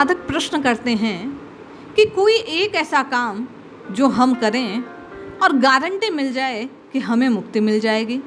साधक प्रश्न करते हैं कि कोई एक ऐसा काम जो हम करें और गारंटी मिल जाए कि हमें मुक्ति मिल जाएगी।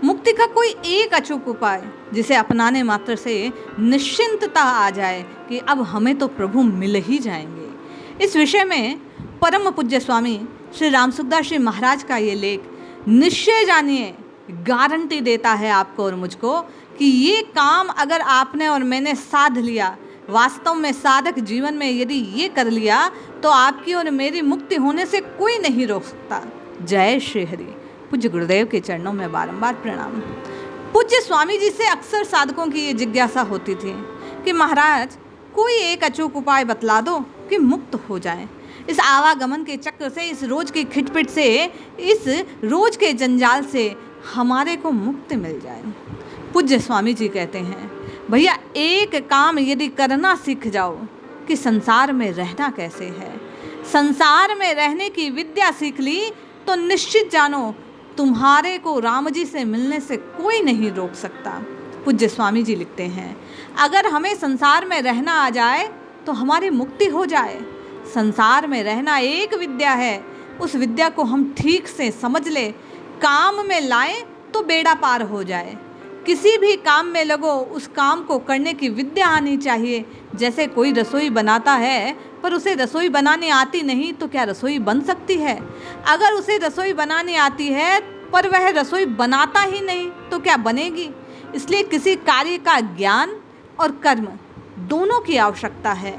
मुक्ति का कोई एक अचूक उपाय जिसे अपनाने मात्र से निश्चिंतता आ जाए कि अब हमें तो प्रभु मिल ही जाएंगे। इस विषय में परम पूज्य स्वामी श्री राम सुखदास जी महाराज का ये लेख निश्चय जानिए गारंटी देता है आपको और मुझको कि ये काम अगर आपने और मैंने साध लिया, वास्तव में साधक जीवन में यदि ये कर लिया तो आपकी और मेरी मुक्ति होने से कोई नहीं रोक सकता। जय श्री हरि। पूज्य गुरुदेव के चरणों में बारंबार प्रणाम। पूज्य स्वामी जी से अक्सर साधकों की ये जिज्ञासा होती थी कि महाराज कोई एक अचूक उपाय बतला दो कि मुक्त हो जाए, इस आवागमन के चक्र से, इस रोज की खिटपिट से, इस रोज के जंजाल से हमारे को मुक्ति मिल जाए। पूज्य स्वामी जी कहते हैं, भैया एक काम यदि करना सीख जाओ कि संसार में रहना कैसे है, संसार में रहने की विद्या सीख ली तो निश्चित जानो तुम्हारे को राम जी से मिलने से कोई नहीं रोक सकता। पूज्य स्वामी जी लिखते हैं, अगर हमें संसार में रहना आ जाए तो हमारी मुक्ति हो जाए। संसार में रहना एक विद्या है, उस विद्या को हम ठीक से समझ ले, काम में लाएं तो बेड़ा पार हो जाए। किसी भी काम में लगो, उस काम को करने की विद्या आनी चाहिए। जैसे कोई रसोई बनाता है पर उसे रसोई बनाने आती नहीं तो क्या रसोई बन सकती है? अगर उसे रसोई बनानी आती है पर वह रसोई बनाता ही नहीं तो क्या बनेगी? इसलिए किसी कार्य का ज्ञान और कर्म दोनों की आवश्यकता है।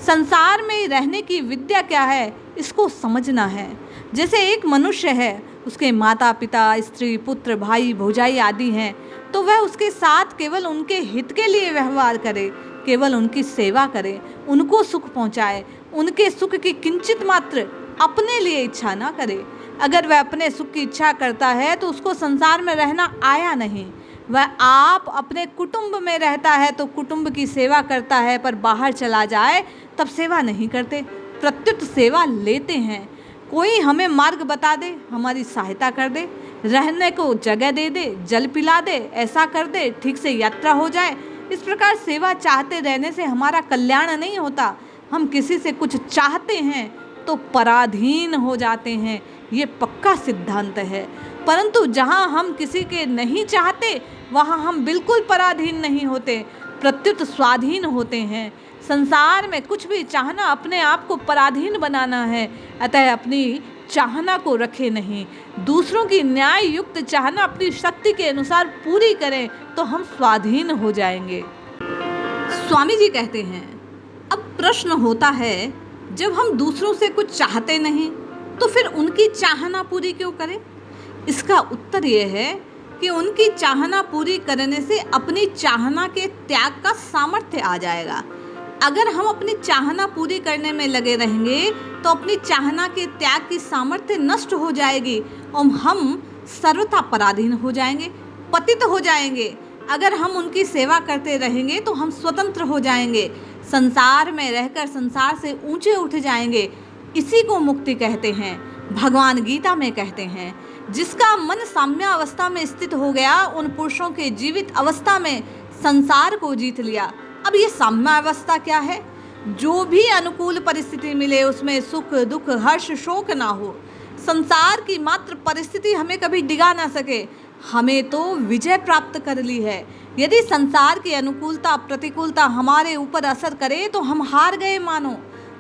संसार में रहने की विद्या क्या है, इसको समझना है। जैसे एक मनुष्य है, उसके माता पिता, स्त्री, पुत्र, भाई, भौजाई आदि हैं, तो वह उसके साथ केवल उनके हित के लिए व्यवहार करे, केवल उनकी सेवा करे, उनको सुख पहुंचाए, उनके सुख की किंचित मात्र अपने लिए इच्छा ना करे। अगर वह अपने सुख की इच्छा करता है तो उसको संसार में रहना आया नहीं। वह आप अपने कुटुंब में रहता है तो कुटुंब की सेवा करता है, पर बाहर चला जाए तब सेवा नहीं करते, प्रत्युत सेवा लेते हैं। कोई हमें मार्ग बता दे, हमारी सहायता कर दे, रहने को जगह दे दे, जल पिला दे, ऐसा कर दे, ठीक से यात्रा हो जाए। इस प्रकार सेवा चाहते रहने से हमारा कल्याण नहीं होता। हम किसी से कुछ चाहते हैं तो पराधीन हो जाते हैं, ये पक्का सिद्धांत है। परंतु जहाँ हम किसी के नहीं चाहते वहाँ हम बिल्कुल पराधीन नहीं होते, प्रत्युत स्वाधीन होते हैं। संसार में कुछ भी चाहना अपने आप को पराधीन बनाना है, अतः अपनी चाहना को रखे नहीं। दूसरों की न्याय युक्त चाहना अपनी शक्ति के अनुसार पूरी करें तो हम स्वाधीन हो जाएंगे। स्वामी जी कहते हैं, अब प्रश्न होता है जब हम दूसरों से कुछ चाहते नहीं तो फिर उनकी चाहना पूरी क्यों करें? इसका उत्तर यह है कि उनकी चाहना पूरी करने से अपनी चाहना के त्याग का सामर्थ्य आ जाएगा। अगर हम अपनी चाहना पूरी करने में लगे रहेंगे तो अपनी चाहना के त्याग की सामर्थ्य नष्ट हो जाएगी और हम सर्वथा पराधीन हो जाएंगे, पतित हो जाएंगे। अगर हम उनकी सेवा करते रहेंगे तो हम स्वतंत्र हो जाएंगे, संसार में रहकर संसार से ऊंचे उठ जाएंगे। इसी को मुक्ति कहते हैं। भगवान गीता में कहते हैं, जिसका मन साम्यावस्था में स्थित हो गया, उन पुरुषों के जीवित अवस्था में संसार को जीत लिया। अब ये साम्यावस्था क्या है? जो भी अनुकूल परिस्थिति मिले उसमें सुख, दुख, हर्ष, शोक ना हो। संसार की मात्र परिस्थिति हमें कभी डिगा ना सके, हमें तो विजय प्राप्त कर ली है। यदि संसार की अनुकूलता प्रतिकूलता हमारे ऊपर असर करे तो हम हार गए मानो।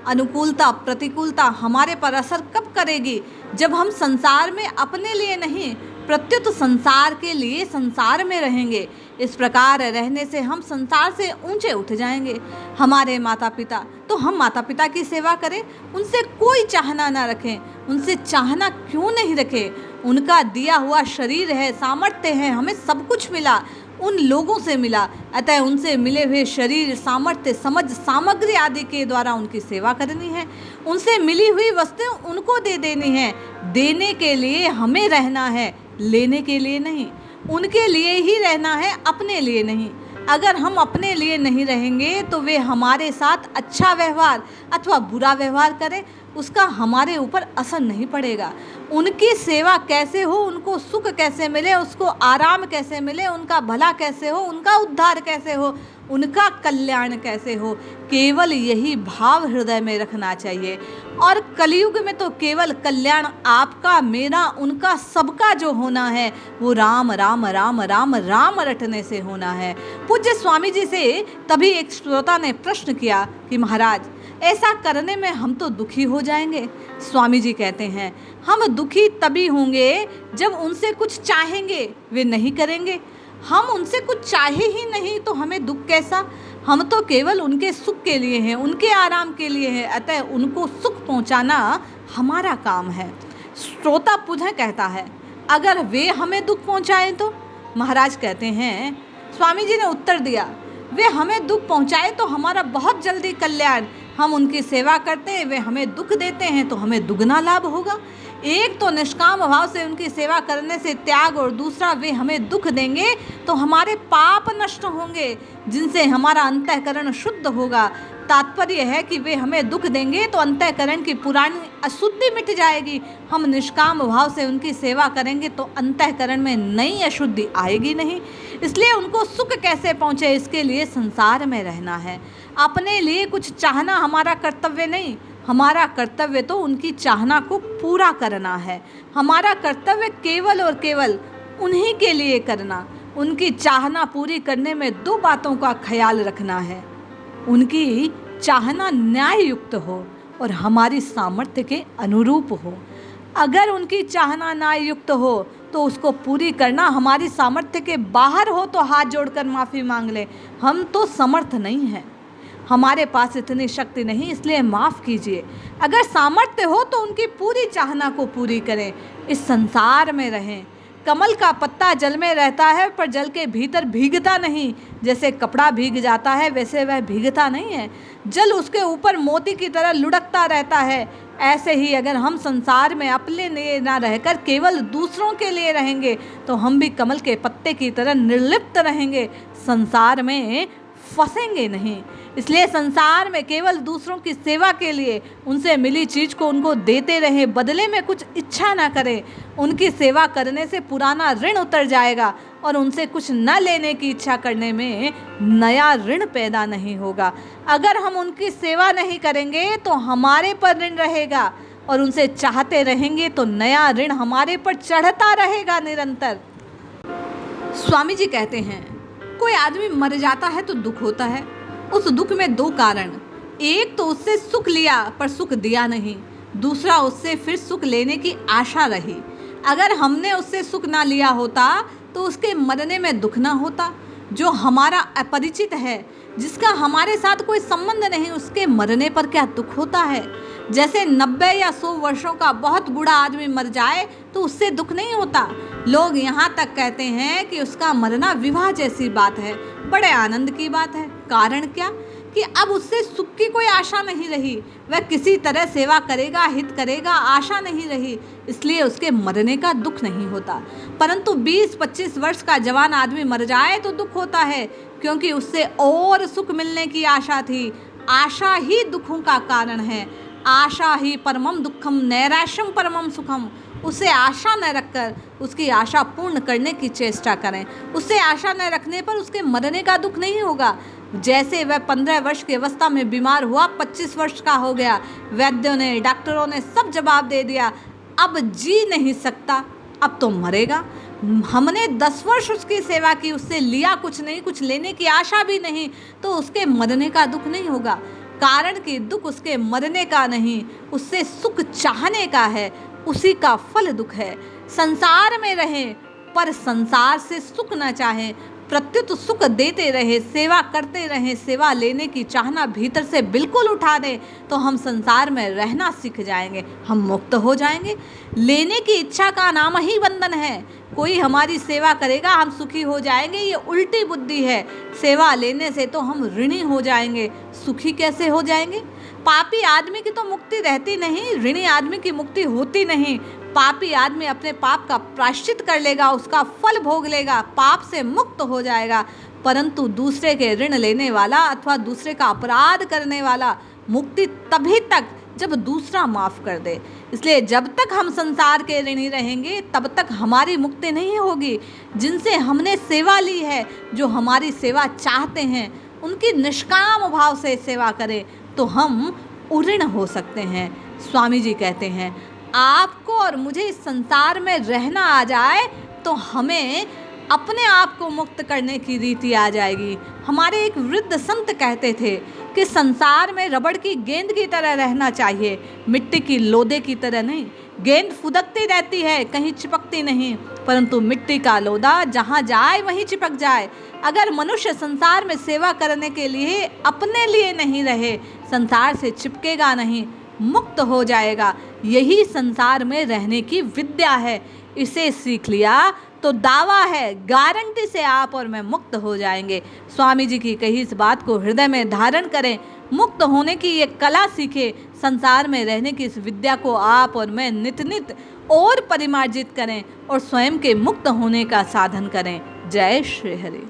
अनुकूलता प्रतिकूलता हमारे पर असर कब करेगी? जब हम संसार में अपने लिए नहीं प्रत्युत संसार के लिए संसार में रहेंगे। इस प्रकार रहने से हम संसार से ऊंचे उठ जाएंगे। हमारे माता पिता, तो हम माता पिता की सेवा करें, उनसे कोई चाहना ना रखें। उनसे चाहना क्यों नहीं रखें? उनका दिया हुआ शरीर है, सामर्थ्य है, हमें सब कुछ मिला, उन लोगों से मिला, अतः उनसे मिले हुए शरीर, सामर्थ्य, समझ, सामग्री आदि के द्वारा उनकी सेवा करनी है। उनसे मिली हुई वस्तुएं उनको दे देनी है। देने के लिए हमें रहना है, लेने के लिए नहीं। उनके लिए ही रहना है, अपने लिए नहीं। अगर हम अपने लिए नहीं रहेंगे तो वे हमारे साथ अच्छा व्यवहार अथवा बुरा व्यवहार करें, उसका हमारे ऊपर असर नहीं पड़ेगा। उनकी सेवा कैसे हो, उनको सुख कैसे मिले, उसको आराम कैसे मिले, उनका भला कैसे हो, उनका उद्धार कैसे हो, उनका कल्याण कैसे हो, केवल यही भाव हृदय में रखना चाहिए। और कलयुग में तो केवल कल्याण आपका, मेरा, उनका, सबका जो होना है वो राम राम राम राम राम रटने से होना है। पूज्य स्वामी जी से तभी एक श्रोता ने प्रश्न किया कि महाराज, ऐसा करने में हम तो दुखी हो जाएंगे। स्वामी जी कहते हैं, हम दुखी तभी होंगे जब उनसे कुछ चाहेंगे वे नहीं करेंगे। हम उनसे कुछ चाहे ही नहीं तो हमें दुख कैसा। हम तो केवल उनके सुख के लिए हैं, उनके आराम के लिए हैं, अतः उनको सुख पहुंचाना हमारा काम है। श्रोता पुनः कहता है, अगर वे हमें दुख पहुंचाएं तो? महाराज कहते हैं, स्वामी जी ने उत्तर दिया, वे हमें दुख पहुंचाए तो हमारा बहुत जल्दी कल्याण। हम उनकी सेवा करते हैं, वे हमें दुख देते हैं तो हमें दुगना लाभ होगा। एक तो निष्काम भाव से उनकी सेवा करने से त्याग, और दूसरा वे हमें दुख देंगे तो हमारे पाप नष्ट होंगे, जिनसे हमारा अंतःकरण शुद्ध होगा। तात्पर्य है कि वे हमें दुख देंगे तो अंतःकरण की पुरानी अशुद्धि मिट जाएगी। हम निष्काम भाव से उनकी सेवा करेंगे तो अंतःकरण में नई अशुद्धि आएगी नहीं। इसलिए उनको सुख कैसे पहुँचे, इसके लिए संसार में रहना है। अपने लिए कुछ चाहना हमारा कर्तव्य नहीं, हमारा कर्तव्य तो उनकी चाहना को पूरा करना है। हमारा कर्तव्य केवल और केवल उन्हीं के लिए करना। उनकी चाहना पूरी करने में दो बातों का ख्याल रखना है। उनकी चाहना न्याय युक्त हो और हमारी सामर्थ्य के अनुरूप हो। अगर उनकी चाहना न्याय युक्त हो तो उसको पूरी करना हमारी सामर्थ्य के बाहर हो तो हाथ जोड़कर माफ़ी मांग ले। हम तो समर्थ नहीं हैं, हमारे पास इतनी शक्ति नहीं, इसलिए माफ़ कीजिए। अगर सामर्थ्य हो तो उनकी पूरी चाहना को पूरी करें। इस संसार में रहें। कमल का पत्ता जल में रहता है पर जल के भीतर भीगता नहीं। जैसे कपड़ा भीग जाता है वैसे वह भीगता नहीं है, जल उसके ऊपर मोती की तरह लुढ़कता रहता है। ऐसे ही अगर हम संसार में अपने लिए ना रहकर केवल दूसरों के लिए रहेंगे तो हम भी कमल के पत्ते की तरह निर्लिप्त रहेंगे, संसार में फंसेंगे नहीं। इसलिए संसार में केवल दूसरों की सेवा के लिए उनसे मिली चीज़ को उनको देते रहें, बदले में कुछ इच्छा ना करें। उनकी सेवा करने से पुराना ऋण उतर जाएगा और उनसे कुछ न लेने की इच्छा करने में नया ऋण पैदा नहीं होगा। अगर हम उनकी सेवा नहीं करेंगे तो हमारे पर ऋण रहेगा, और उनसे चाहते रहेंगे तो नया ऋण हमारे पर चढ़ता रहेगा निरंतर। स्वामी जी कहते हैं, कोई आदमी मर जाता है तो दुख होता है। उस दुख में दो कारण, एक तो उससे सुख लिया पर सुख दिया नहीं, दूसरा उससे फिर सुख लेने की आशा रही। अगर हमने उससे सुख ना लिया होता तो उसके मरने में दुख ना होता। जो हमारा अपरिचित है, जिसका हमारे साथ कोई संबंध नहीं, उसके मरने पर क्या दुख होता है। जैसे 90 या 100 वर्षों का बहुत बूढ़ा आदमी मर जाए तो उससे दुख नहीं होता। लोग यहाँ तक कहते हैं कि उसका मरना विवाह जैसी बात है, बड़े आनंद की बात है। कारण क्या कि अब उससे सुख की कोई आशा नहीं रही, वह किसी तरह सेवा करेगा, हित करेगा, आशा नहीं रही, इसलिए उसके मरने का दुख नहीं होता। परंतु 20-25 वर्ष का जवान आदमी मर जाए तो दुख होता है, क्योंकि उससे और सुख मिलने की आशा थी। आशा ही दुखों का कारण है। आशा ही परमम दुखम नैराश्यम परमम सुखम। उसे आशा न रखकर उसकी आशा पूर्ण करने की चेष्टा करें। उससे आशा न रखने पर उसके मरने का दुख नहीं होगा। जैसे वह 15 वर्ष की अवस्था में बीमार हुआ, 25 वर्ष का हो गया, वैद्यों ने, डॉक्टरों ने सब जवाब दे दिया, अब जी नहीं सकता, अब तो मरेगा। हमने 10 वर्ष उसकी सेवा की, उससे लिया कुछ नहीं, कुछ लेने की आशा भी नहीं, तो उसके मरने का दुख नहीं होगा। कारण कि दुख उसके मरने का नहीं, उससे सुख चाहने का है, उसी का फल दुख है। संसार में रहें पर संसार से सुख न चाहें, प्रत्युत सुख देते रहे, सेवा करते रहें। सेवा लेने की चाहना भीतर से बिल्कुल उठा दें तो हम संसार में रहना सीख जाएंगे, हम मुक्त हो जाएंगे। लेने की इच्छा का नाम ही बंधन है। कोई हमारी सेवा करेगा हम सुखी हो जाएंगे, ये उल्टी बुद्धि है। सेवा लेने से तो हम ऋणी हो जाएंगे, सुखी कैसे हो जाएंगे। पापी आदमी की तो मुक्ति रहती नहीं, ऋणी आदमी की मुक्ति होती नहीं। पापी आदमी अपने पाप का प्रायश्चित कर लेगा, उसका फल भोग लेगा, पाप से मुक्त हो जाएगा। परंतु दूसरे के ऋण लेने वाला अथवा दूसरे का अपराध करने वाला मुक्ति तभी तक जब दूसरा माफ़ कर दे। इसलिए जब तक हम संसार के ऋणी रहेंगे तब तक हमारी मुक्ति नहीं होगी। जिनसे हमने सेवा ली है, जो हमारी सेवा चाहते हैं, उनकी निष्काम भाव से सेवा करें तो हम उऋण हो सकते हैं। स्वामी जी कहते हैं, आपको और मुझे इस संसार में रहना आ जाए तो हमें अपने आप को मुक्त करने की रीति आ जाएगी। हमारे एक वृद्ध संत कहते थे कि संसार में रबड़ की गेंद की तरह रहना चाहिए, मिट्टी की लोदे की तरह नहीं। गेंद फुदकती रहती है, कहीं चिपकती नहीं, परंतु मिट्टी का लोदा जहाँ जाए वहीं चिपक जाए। अगर मनुष्य संसार में सेवा करने के लिए अपने लिए नहीं रहे, संसार से चिपकेगा नहीं, मुक्त हो जाएगा। यही संसार में रहने की विद्या है। इसे सीख लिया तो दावा है, गारंटी से आप और मैं मुक्त हो जाएंगे। स्वामी जी की कही इस बात को हृदय में धारण करें, मुक्त होने की ये कला सीखें, संसार में रहने की इस विद्या को आप और मैं नित नित और परिमार्जित करें और स्वयं के मुक्त होने का साधन करें। जय श्री हरि।